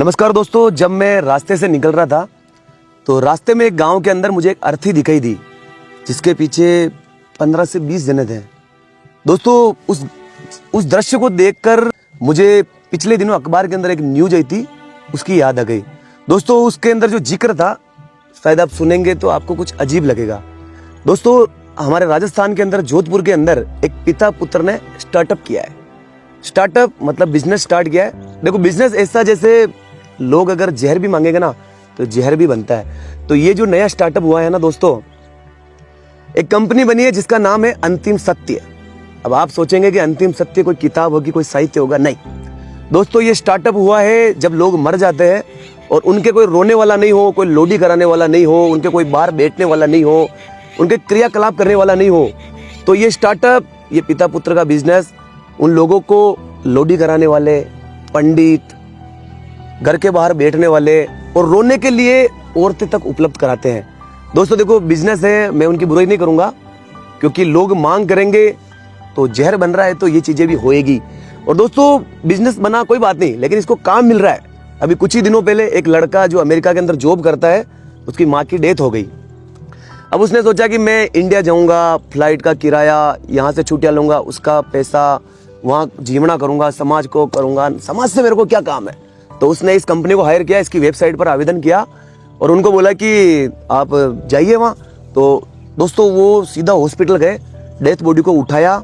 नमस्कार दोस्तों, जब मैं रास्ते से निकल रहा था तो रास्ते में एक गांव के अंदर मुझे एक अर्थी दिखाई दी जिसके पीछे 15 से 20 जने थे। दोस्तों उस दृश्य को देखकर मुझे पिछले दिनों अखबार के अंदर एक न्यूज आई थी, उसकी याद आ गई। दोस्तों उसके अंदर जो जिक्र था, शायद आप सुनेंगे तो आपको कुछ अजीब लगेगा। दोस्तों हमारे राजस्थान के अंदर, जोधपुर के अंदर एक पिता पुत्र ने स्टार्टअप किया है। स्टार्टअप मतलब बिजनेस स्टार्ट किया है। देखो बिजनेस ऐसा, जैसे लोग अगर जहर भी मांगेंगे ना तो जहर भी बनता है। तो ये जो नया स्टार्टअप हुआ है ना दोस्तों, एक कंपनी बनी है जिसका नाम है अंतिम सत्य। अब आप सोचेंगे कि अंतिम सत्य कोई किताब होगी, कोई साहित्य होगा, नहीं दोस्तों। ये स्टार्टअप हुआ है जब लोग मर जाते हैं और उनके कोई रोने वाला नहीं हो, कोई लोडी कराने वाला नहीं हो, उनके कोई बाहर बैठने वाला नहीं हो, उनके क्रियाकलाप करने वाला नहीं हो, तो ये स्टार्टअप, ये पिता पुत्र का बिजनेस उन लोगों को लोडी कराने वाले, पंडित, घर के बाहर बैठने वाले और रोने के लिए औरतें तक उपलब्ध कराते हैं। दोस्तों देखो बिजनेस है, मैं उनकी बुराई नहीं करूंगा, क्योंकि लोग मांग करेंगे तो जहर बन रहा है तो ये चीजें भी होएगी। और दोस्तों बिजनेस बना कोई बात नहीं, लेकिन इसको काम मिल रहा है। अभी कुछ ही दिनों पहले एक लड़का जो अमेरिका के अंदर जॉब करता है, उसकी माँ की डेथ हो गई। अब उसने सोचा कि मैं इंडिया जाऊंगा, फ्लाइट का किराया, यहाँ से छुट्टियां लूंगा, उसका पैसा वहाँ जीवना करूंगा, समाज को करूंगा, समाज से मेरे को क्या काम है। तो उसने इस कंपनी को हायर किया, इसकी वेबसाइट पर आवेदन किया और उनको बोला कि आप जाइए वहाँ। तो दोस्तों वो सीधा हॉस्पिटल गए, डेथ बॉडी को उठाया,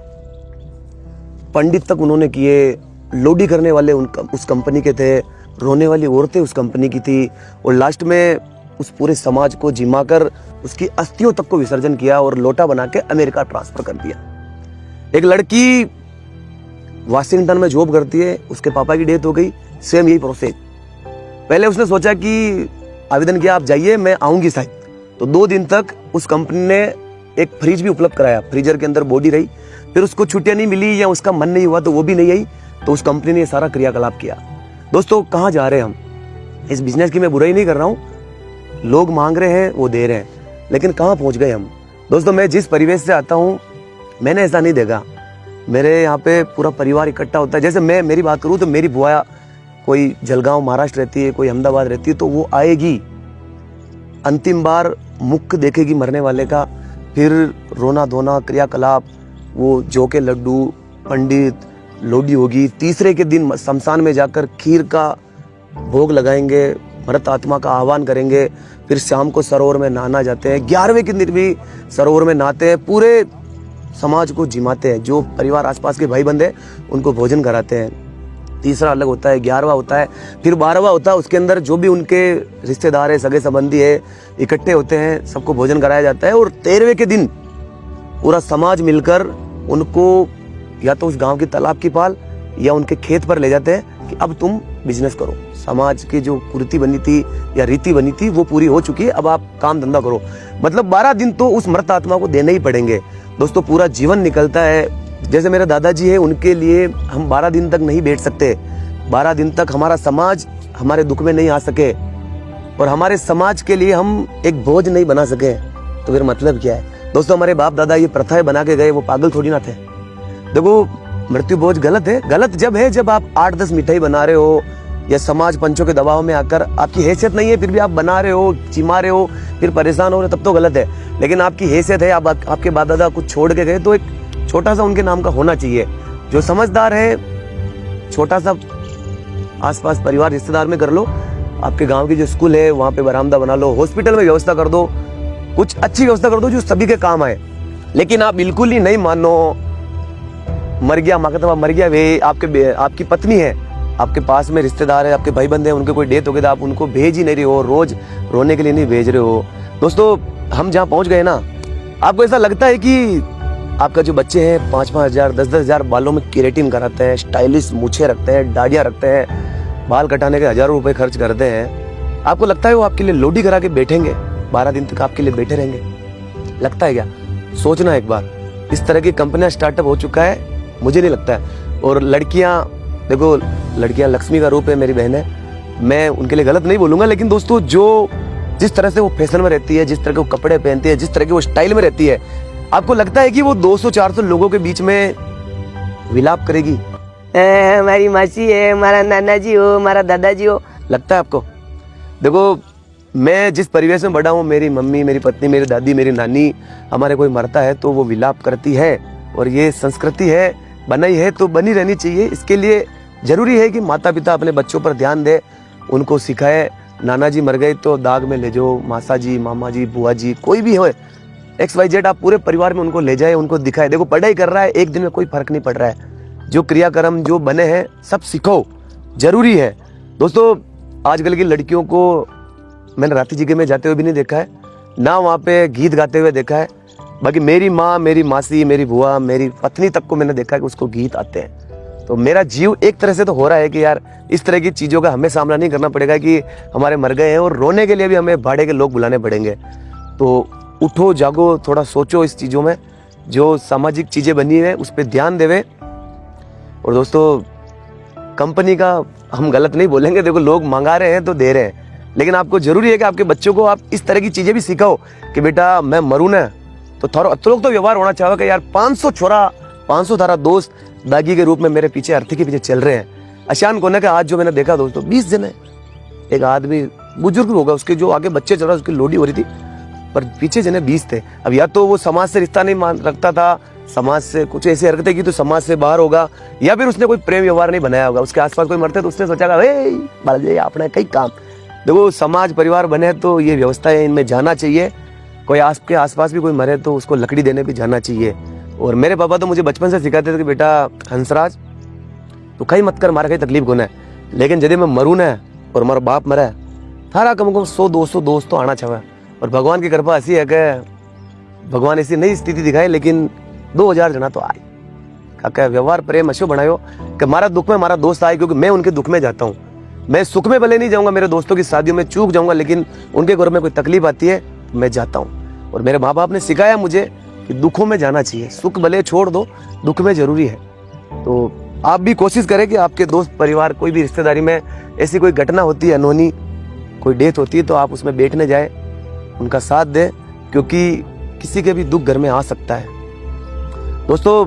पंडित तक उन्होंने किए, लोडी करने वाले उस कंपनी के थे, रोने वाली औरतें उस कंपनी की थी, और लास्ट में उस पूरे समाज को जिमा कर उसकी अस्थियों तक को विसर्जन किया और लोटा बना के अमेरिका ट्रांसफर कर दिया। एक लड़की वाशिंगटन में जॉब करती है, उसके पापा की डेथ हो गई, सेम यही प्रोसेस। पहले उसने सोचा कि आवेदन किया, आप जाइए मैं आऊंगी शायद। तो 2 दिन तक उस कंपनी ने एक फ्रिज भी उपलब्ध कराया, फ्रीजर के अंदर बॉडी रही। फिर उसको छुट्टियां नहीं मिली या उसका मन नहीं हुआ तो वो भी नहीं आई, तो उस कंपनी ने सारा क्रियाकलाप किया। दोस्तों कहाँ जा रहे हैं हम? इस बिजनेस की मैं बुराई नहीं कर रहा हूँ, लोग मांग रहे हैं वो दे रहे हैं, लेकिन कहाँ पहुंच गए हम? दोस्तों मैं जिस परिवेश से आता हूँ मैंने ऐसा नहीं देखा। मेरे यहाँ पे पूरा परिवार इकट्ठा होता है। जैसे मैं मेरी बात करूँ तो मेरी बुआ कोई जलगांव महाराष्ट्र रहती है, कोई अहमदाबाद रहती है, तो वो आएगी, अंतिम बार मुख देखेगी मरने वाले का, फिर रोना धोना क्रियाकलाप, वो जौ के लड्डू, पंडित, लोडी होगी। तीसरे के दिन शमशान में जाकर खीर का भोग लगाएंगे, मृत आत्मा का आह्वान करेंगे। फिर शाम को सरोवर में नहाना जाते हैं, 11वें के दिन भी सरोवर में नहाते हैं, पूरे समाज को जिमाते हैं। जो परिवार आसपास के भाई बंद है उनको भोजन कराते हैं। तीसरा अलग होता है, 11वां होता है, फिर 12वां होता है। उसके अंदर जो भी उनके रिश्तेदार है, सगे संबंधी है, इकट्ठे होते हैं, सबको भोजन कराया जाता है। और 13वें के दिन पूरा समाज मिलकर उनको या तो उस गांव की तालाब की पाल या उनके खेत पर ले जाते हैं कि अब तुम बिजनेस करो। समाज की जो कुरीति बनी थी या रीति बनी थी वो पूरी हो चुकी है, अब आप काम धंधा करो। मतलब 12 दिन तो उस मृत आत्मा को देने ही पड़ेंगे। दोस्तों पूरा जीवन निकलता है। जैसे मेरे दादाजी है, उनके लिए हम 12 दिन तक नहीं बैठ सकते। 12 दिन तक हमारा समाज हमारे दुख में नहीं आ सके और हमारे समाज के लिए हम एक बोझ नहीं बना सके, तो फिर मतलब क्या है? दोस्तों हमारे बाप दादा ये प्रथाएं बना के गए, वो पागल थोड़ी ना थे। देखो मृत्यु बोझ गलत है। गलत जब है जब आप 8-10 मिठाई बना रहे हो या समाज पंचों के दबाव में आकर, आपकी हैसियत नहीं है फिर भी आप बना रहे हो, चिमा रहे हो, फिर परेशान हो रहे हो, तब तो गलत है। लेकिन आपकी हैसियत है, आपके बाप दादा कुछ छोड़ के गए तो एक छोटा सा उनके नाम का होना चाहिए। जो समझदार है, छोटा सा आसपास परिवार रिश्तेदार में कर लो, आपके गांव की जो स्कूल है वहां पे बरामदा बना लो, हॉस्पिटल में व्यवस्था कर दो, कुछ अच्छी व्यवस्था कर दो जो सभी के काम आए। लेकिन आप बिल्कुल ही नहीं मानो, मर गया माकतबा मर गया, वे आपकी पत्नी है, आपके पास में रिश्तेदार है, आपके भाई बंदे हैं, उनके कोई डेथ हो गई तो आप उनको भेज ही नहीं रहे हो, रोज रोने के लिए नहीं भेज रहे हो। दोस्तों हम जहाँ पहुंच गए ना, आपको ऐसा लगता है कि आपका जो बच्चे हैं 5-5 हजार 10-10 हजार बालों में केराटिन कराते हैं, स्टाइलिश मूछें रखते हैं, दाढ़ियाँ रखते हैं, बाल कटाने के हजारों रुपए खर्च करते हैं। आपको लगता है वो आपके लिए लोडी करा के बैठेंगे, 12 दिन तक आपके लिए बैठे रहेंगे? लगता है क्या? सोचना एक बार। इस तरह की कंपनियां स्टार्टअप हो चुका है, मुझे नहीं लगता है। और लड़कियां, देखो लड़कियां लक्ष्मी का रूप है, मेरी बहन है, मैं उनके लिए गलत नहीं बोलूंगा, लेकिन दोस्तों जो जिस तरह से वो फैशन में रहती है, जिस तरह के वो कपड़े पहनती है, जिस तरह के वो स्टाइल में रहती है, आपको लगता है कि वो 200-400 लोगों के बीच में विलाप करेगी? મારી માસી હે, મારા નાનાજી હો, મારા દાદાજી હો, लगता है आपको? देखो, मैं जिस परिवेश में बड़ा हूँ, मेरी मम्मी, मेरी पत्नी, मेरी दादी, मेरी नानी, हमारे कोई मरता है तो वो विलाप करती है, और ये संस्कृति है, बनाई है तो बनी रहनी चाहिए। इसके लिए जरूरी है कि माता पिता अपने बच्चों पर ध्यान दे, उनको सिखाए। नाना जी मर गए तो दाग में ले जाओ, मासा जी, मामा जी, बुआ जी, कोई भी हो, XYZ, आप पूरे परिवार में उनको ले जाए, उनको दिखाए। देखो, पढ़ाई कर रहा है, एक दिन में कोई फर्क नहीं पड़ रहा है। जो क्रियाक्रम जो बने हैं सब सीखो, जरूरी है। दोस्तों, आजकल की लड़कियों को मैंने राती जगह में जाते हुए भी नहीं देखा है, ना वहाँ पे गीत गाते हुए देखा है। बाकी मेरी माँ, मेरी मासी, मेरी बुआ, मेरी पत्नी तक को मैंने देखा है कि उसको गीत आते हैं। तो मेरा जीव एक तरह से तो हो रहा है कि यार इस तरह की चीज़ों का हमें सामना नहीं करना पड़ेगा कि हमारे मर गए हैं और रोने के लिए भी हमें भाड़े के लोग बुलाने पड़ेंगे। तो उठो, जागो, थोड़ा सोचो इस चीज़ों में, जो सामाजिक चीज़ें बनी है उस पर ध्यान देवे। और दोस्तों, कंपनी का हम गलत नहीं बोलेंगे, देखो लोग मंगा रहे हैं तो दे रहे हैं, लेकिन आपको जरूरी है कि आपके बच्चों को आप इस तरह की चीजें भी सिखाओ कि बेटा मैं मरूं ना तो थोड़ा लोग तो व्यवहार होना चाहिए कि यार 500 छोरा, 500 तारा दोस्त दागी के रूप में मेरे पीछे, अर्थी के पीछे चल रहे हैं। अशान कोने का आज जो मैंने देखा दोस्तों, 20 जन है। एक आदमी बुजुर्ग होगा, उसके जो आगे बच्चे चल रहा, उसकी लोडी हो रही थी, पर पीछे जने 20 थे। अब या तो वो समाज से रिश्ता नहीं रखता था, समाज से कुछ ऐसी हरकतें की तो समाज से बाहर होगा, या फिर उसने कोई प्रेम व्यवहार नहीं बनाया होगा। उसके आसपास कोई मरते तो उसने सोचा आपने कई काम। देखो, समाज परिवार बने तो ये व्यवस्था है, इनमें जाना चाहिए। कोई आपके आसपास भी कोई मरे तो उसको लकड़ी देने भी जाना चाहिए। और मेरे पापा तो मुझे बचपन से सिखाते थे कि बेटा हंसराज, तो कहीं मत कर, मारा कहीं तकलीफ को ना, लेकिन यदि मैं मरूँ ना और हमारा बाप मरा, थारा कम से कम 100-200 दोस्त तो आना चाहिए। और भगवान की कृपा ऐसी है कि भगवान ऐसी नई स्थिति दिखाए, लेकिन 2000 जना तो आए। क्या व्यवहार प्रेम अशो बनायो कि हमारा दुख में हमारा दोस्त आए, क्योंकि मैं उनके दुख में जाता हूँ। मैं सुख में भले नहीं जाऊंगा, मेरे दोस्तों की शादियों में चूक जाऊंगा, लेकिन उनके घर में कोई तकलीफ आती है तो मैं जाता हूँ। और मेरे माँ बाप ने सिखाया मुझे कि दुखों में जाना चाहिए, सुख भले छोड़ दो, दुख में जरूरी है। तो आप भी कोशिश करें कि आपके दोस्त परिवार, कोई भी रिश्तेदारी में ऐसी कोई घटना होती है, अनहोनी कोई डेथ होती है, तो आप उसमें बैठने जाए, उनका साथ दें, क्योंकि किसी के भी दुख घर में आ सकता है। दोस्तों,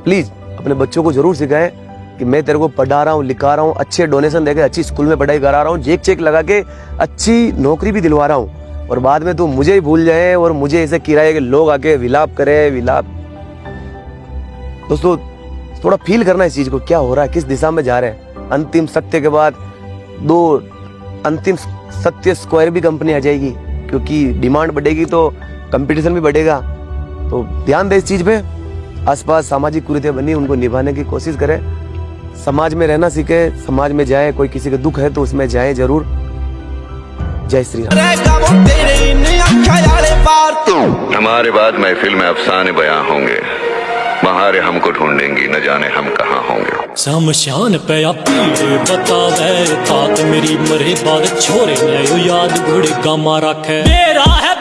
प्लीज अपने बच्चों को जरूर सिखाएं कि मैं तेरे को पढ़ा रहा हूँ, लिखा रहा हूँ, अच्छे डोनेशन देकर अच्छी स्कूल में पढ़ाई करा रहा हूँ, चेक लगा के अच्छी नौकरी भी दिलवा रहा हूँ, और बाद में तो मुझे ही भूल जाए और मुझे ऐसे किराए के लोग आके विलाप करे, विलाप। दोस्तों, थोड़ा फील करना इस चीज को, क्या हो रहा है, किस दिशा में जा रहे हैं। अंतिम सत्य के बाद 2 अंतिम सत्य स्क्वायर भी कंपनी आ जाएगी, क्योंकि डिमांड बढ़ेगी तो कंपटीशन भी बढ़ेगा। तो ध्यान दे इस चीज पे। आसपास सामाजिक कुरीतियां बनी, उनको निभाने की कोशिश करें। समाज में रहना सीखे, समाज में जाए, कोई किसी का दुख है तो उसमें जाए जरूर। जय श्री राम। हमारे बाद महफिल में अफसाने बयां होंगे, बहारे हमको ढूंढेंगी, न जाने हम कहाँ होंगे। शमशान पे पीड़े बतावे तात मेरी मरे बाद छोरे ने याद घुड़ गमा रखे मेरा है।